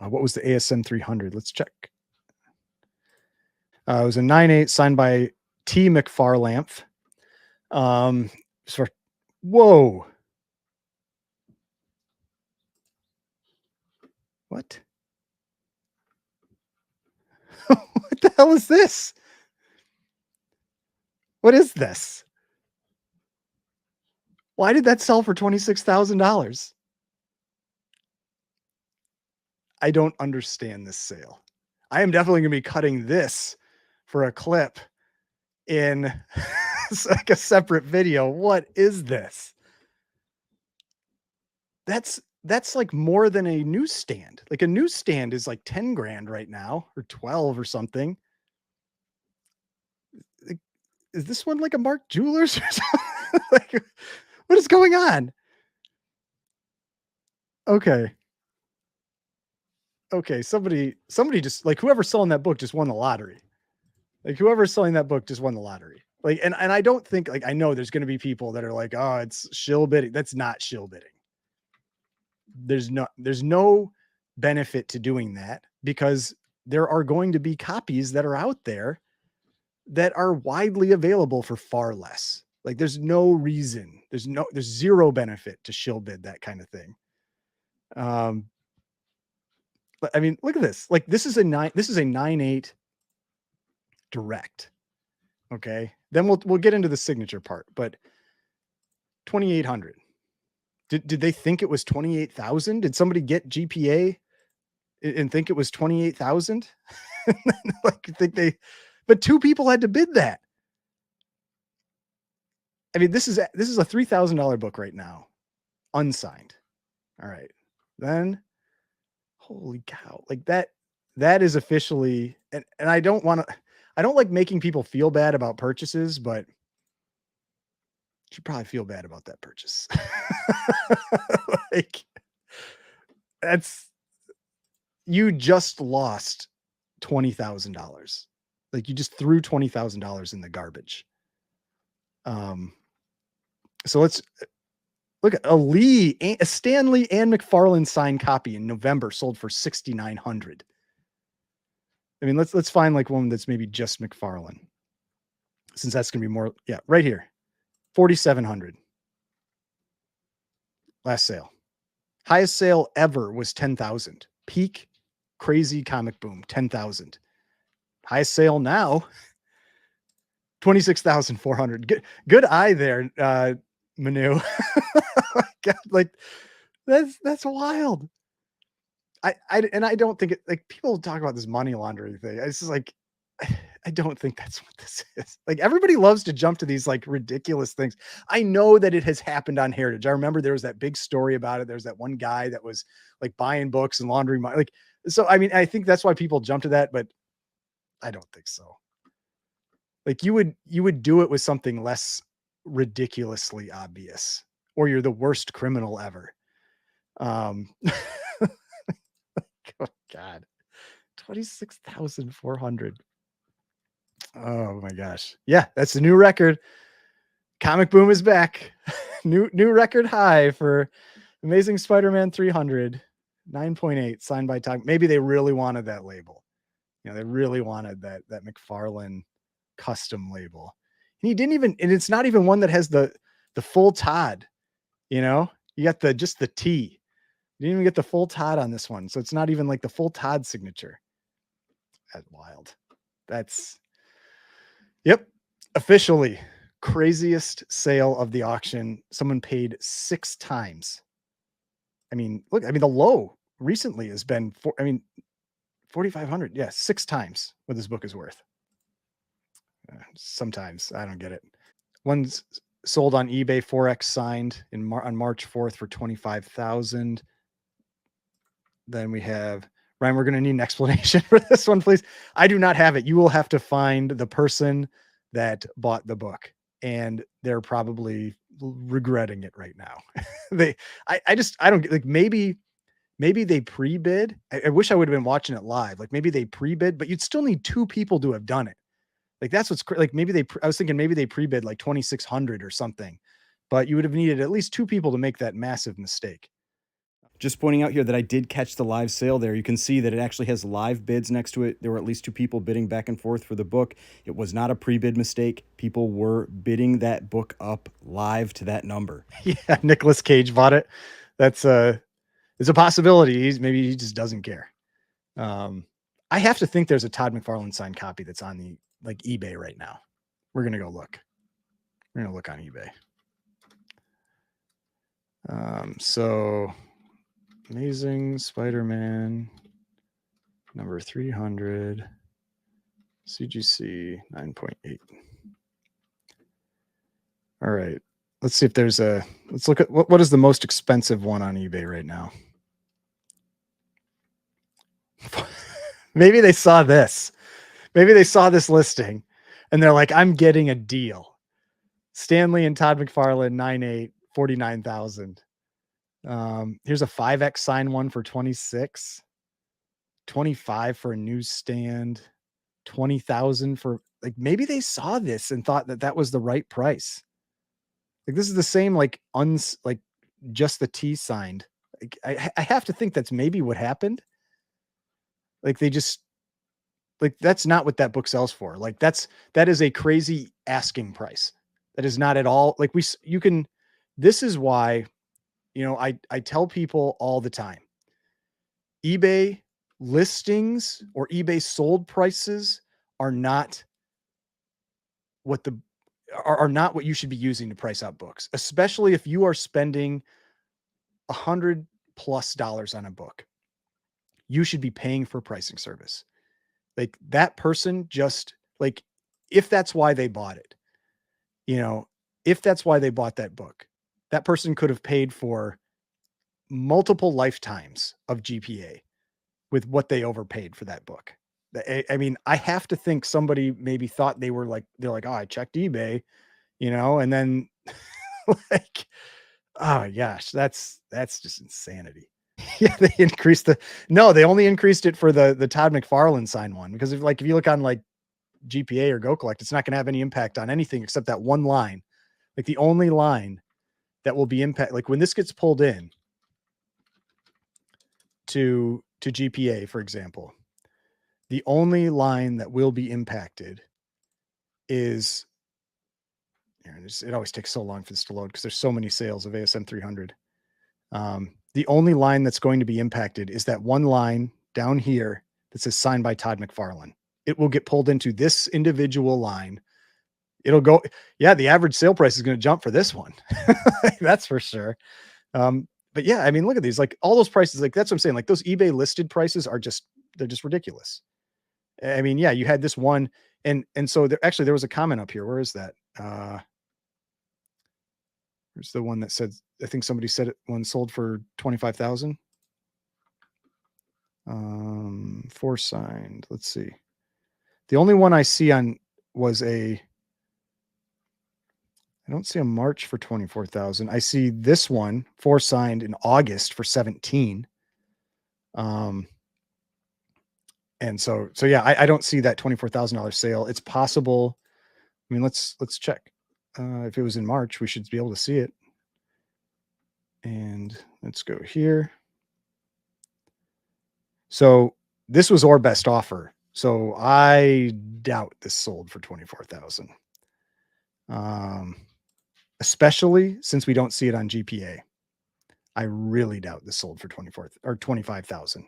What was the ASM 300? Let's check. It was a 9.8 signed by T. McFarlanth. So, whoa. What? What the hell is this? What is this? Why did that sell for $26,000? I don't understand this sale. I am definitely going to be cutting this for a clip in like a separate video. What is this? That's like more than a newsstand. Like a newsstand is like 10 grand right now or 12 or something. Is this one like a Mark Jewelers or something? Like, what is going on? Okay. Okay, somebody just like whoever's selling that book just won the lottery. Like whoever's selling that book just won the lottery. Like, and I don't think like I know there's going to be people that are like, oh, it's shill bidding. That's not shill bidding. There's no benefit to doing that because there are going to be copies that are out there that are widely available for far less. Like there's no reason, there's zero benefit to shill bid that kind of thing. But I mean, look at this. Like this is a 9.8 direct. Okay. Then we'll get into the signature part, but 2,800. Did they think it was 28,000? Did somebody get GPA and think it was 28,000? Like but two people had to bid that. I mean, this is a $3,000 book right now, unsigned. All right. Then holy cow. Like that is officially, and I don't like making people feel bad about purchases, but you should probably feel bad about that purchase. Like you just lost $20,000. Like you just threw $20,000 in the garbage. So let's look at a Stanley and McFarlane signed copy in November sold for $6,900. I mean, let's find like one that's maybe just McFarlane, since that's gonna be more. Yeah, right here, 4,700. Last sale, highest sale ever was 10,000. Peak crazy comic boom, 10,000. Highest sale now, 26,400. Good eye there, Manu. God, like that's wild. I don't think it, like people talk about this money laundering thing. It's just like I don't think that's what this is. Like everybody loves to jump to these like ridiculous things. I know that it has happened on Heritage. I remember there was that big story about it. There's that one guy that was like buying books and laundering money. Like, so I mean, I think that's why people jump to that, but I don't think so. Like you would do it with something less ridiculously obvious, or you're the worst criminal ever. Oh God, 26,400. Oh my gosh. Yeah, that's a new record. Comic Boom is back. new record high for Amazing Spider-Man 300. 9.8 signed by Tom. Maybe they really wanted that label. You know, they really wanted that McFarlane custom label. And he didn't even, and it's not even one that has the full Todd. You know, you got just the T. You didn't even get the full Todd on this one. So it's not even like the full Todd signature. That's wild. Yep. Officially craziest sale of the auction. Someone paid 6 times. I mean, look, I mean, the low recently has been 4,500. Yeah. 6 times what this book is worth. Sometimes I don't get it. One's sold on eBay, 4X signed on March 4th for 25,000. Then we have Ryan. We're going to need an explanation for this one, please. I do not have it. You will have to find the person that bought the book, and they're probably regretting it right now. I don't like, maybe they pre-bid. I wish I would have been watching it live. Like maybe they pre-bid, but you'd still need 2 people to have done it. Like that's what's like, I was thinking maybe they pre-bid like 2,600 or something, but you would have needed at least 2 people to make that massive mistake. Just pointing out here that I did catch the live sale there. You can see that it actually has live bids next to it. There were at least 2 people bidding back and forth for the book. It was not a pre-bid mistake. People were bidding that book up live to that number. Yeah, Nicolas Cage bought it. That's it's a possibility. Maybe he just doesn't care. I have to think there's a Todd McFarlane signed copy that's on the like eBay right now. We're gonna go look. We're gonna look on eBay. So Amazing Spider-Man number 300 CGC 9.8. All right. Let's see if there's let's look at what is the most expensive one on eBay right now. Maybe they saw this. Maybe they saw this listing and they're like, I'm getting a deal. Stanley and Todd McFarlane 9.8, 49,000. Here's a 5X sign one for 26, 25 for a newsstand, 20,000 for like, maybe they saw this and thought that that was the right price. Like this is the same, like like just the T signed. Like, I have to think that's maybe what happened. Like they just, like, that's not what that book sells for. Like that is a crazy asking price. That is not at all like this is why, I tell people all the time, eBay listings or eBay sold prices are not what are not what you should be using to price out books, especially if you are spending $100+ on a book. You should be paying for pricing service. Like that person just like, if that's why they bought it, if that's why they bought that book, that person could have paid for multiple lifetimes of GPA with what they overpaid for that book. I mean, I have to think somebody maybe thought they're like, oh, I checked eBay, and then like, oh my gosh, that's just insanity. Yeah, they only increased it for the Todd McFarlane sign one, because if you look on like GPA or Go Collect, it's not going to have any impact on anything except that one line. Like the only line that will be impact, like when this gets pulled in to GPA, for example, the only line that will be impacted is, it always takes so long for this to load because there's so many sales of ASM 300. The only line that's going to be impacted is that one line down here that says signed by Todd McFarlane. It will get pulled into this individual line. It'll go, yeah, the average sale price is going to jump for this one. That's for sure. But yeah, I mean, look at these, like all those prices, like that's what I'm saying. Like those eBay listed prices they're just ridiculous. I mean, yeah, you had this one and so there was a comment up here. Where is that? There's the one that said, I think somebody said it one sold for 25,000. 4 signed. Let's see. The only one I see on was I don't see a March for 24,000. I see this one 4 signed in August for 17. And so yeah, I don't see that $24,000 sale. It's possible. I mean, let's check. If it was in March, we should be able to see it. And let's go here. So this was our best offer. So I doubt this sold for 24,000. Especially since we don't see it on GPA. I really doubt this sold for 24 or 25,000.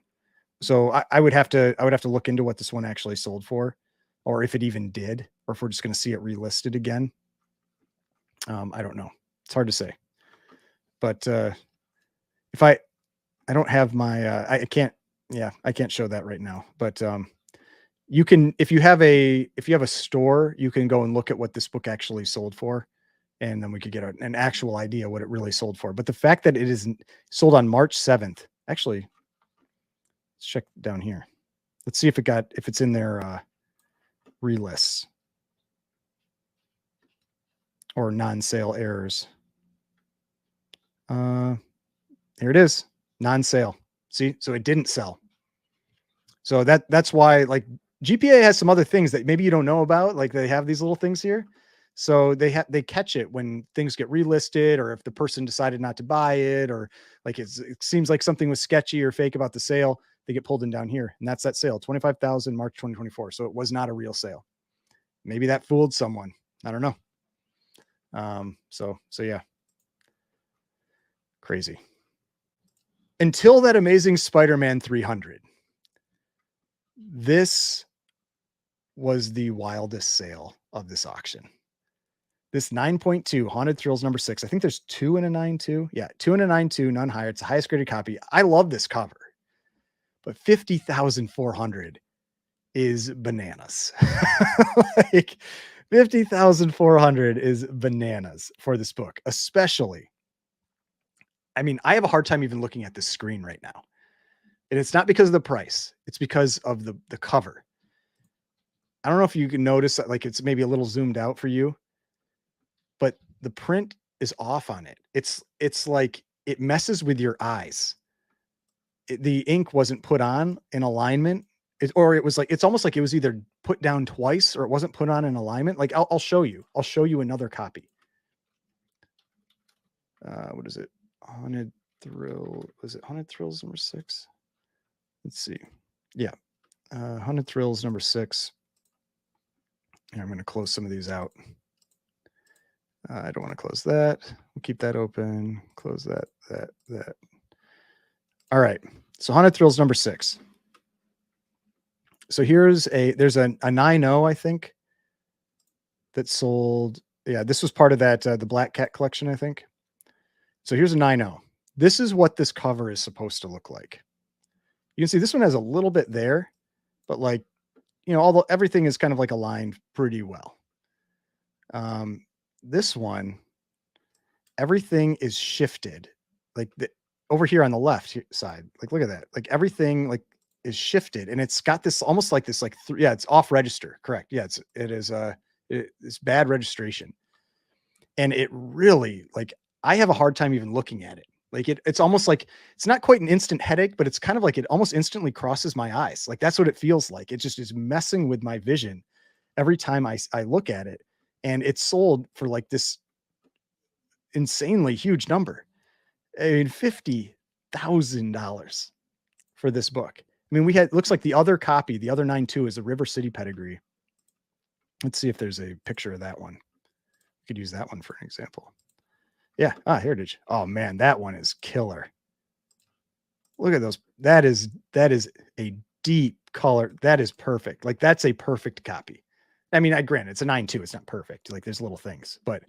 So I would have to look into what this one actually sold for, or if it even did, or if we're just going to see it relisted again. I don't know. It's hard to say. But if I don't have my, I can't show that right now. But you can, if you have a store, you can go and look at what this book actually sold for, and then we could get an actual idea what it really sold for. But the fact that it isn't sold on March 7th, actually, let's check down here. Let's see if it's in their relists or non-sale errors. Here it is, non-sale. See, so it didn't sell. So that's why, like, GPA has some other things that maybe you don't know about. Like they have these little things here. So they catch it when things get relisted, or if the person decided not to buy it, or like it seems like something was sketchy or fake about the sale, they get pulled in down here. And that's that sale, 25,000 March 2024. So it was not a real sale. Maybe that fooled someone. I don't know. So yeah. Crazy. Until that Amazing Spider-Man 300. This was the wildest sale of this auction. This 9.2 Haunted Thrills number 6. I think there's 2 in a 9.2. Yeah, 2 in a 9.2, none higher. It's the highest graded copy. I love this cover. But 50,400 is bananas. Like 50,400 is bananas for this book, especially. I mean, I have a hard time even looking at this screen right now. And it's not because of the price. It's because of the cover. I don't know if you can notice that, like, it's maybe a little zoomed out for you, but the print is off on it. It's like it messes with your eyes. The ink wasn't put on in alignment, or it was like, it's almost like it was either put down twice or it wasn't put on in alignment. Like I'll show you. I'll show you another copy. What is it? Haunted Thrill. Was it Haunted Thrills number 6? Let's see. Yeah. Haunted Thrills number 6. I'm going to close some of these out. I don't want to close that. We'll keep that open. Close that. All right. So Haunted Thrills number 6. So there's a 9.0, I think, that sold. Yeah, this was part of that, the Black Cat collection, I think. So here's a 9.0. This is what this cover is supposed to look like. You can see this one has a little bit there, but like, you know, although everything is kind of like aligned pretty well. This one, everything is shifted, like over here on the left side. Like, look at that. Like everything like is shifted, and it's got this almost like this, like yeah, it's off register. Correct. Yeah, it's bad registration, and it really, like, I have a hard time even looking at it. Like it's almost like it's not quite an instant headache, but it's kind of like it almost instantly crosses my eyes. Like that's what it feels like. It just is messing with my vision every time I look at it. And it's sold for like this insanely huge number. I mean, $50,000 for this book. I mean, looks like the other copy, the other 9.2 is a River City pedigree. Let's see if there's a picture of that one. We could use that one for an example. Yeah. Heritage. Oh man, that one is killer. Look at those. That is a deep color. That is perfect. Like that's a perfect copy. I mean, grant it's a 9.2. It's not perfect. Like there's little things, but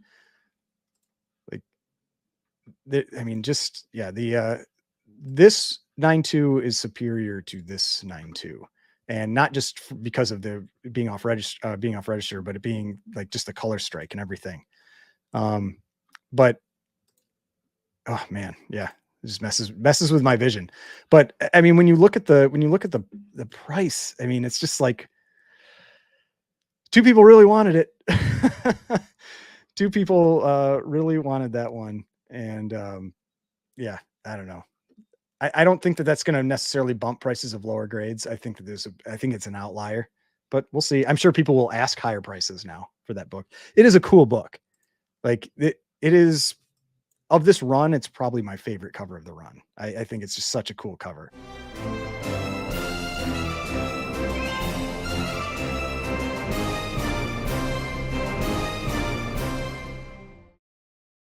like, I mean, just, yeah, this 9.2 is superior to this 9.2, and not just because of the being off register, but it being like just the color strike and everything. But oh man, yeah, it just messes with my vision. But I mean, when you look at the price, I mean, it's just like two people really wanted it. Two people really wanted that one, and yeah, I don't know. I don't think that that's going to necessarily bump prices of lower grades. I think that I think it's an outlier, but we'll see. I'm sure people will ask higher prices now for that book. It is a cool book. Like it is, of this run, it's probably my favorite cover of the run. I think it's just such a cool cover.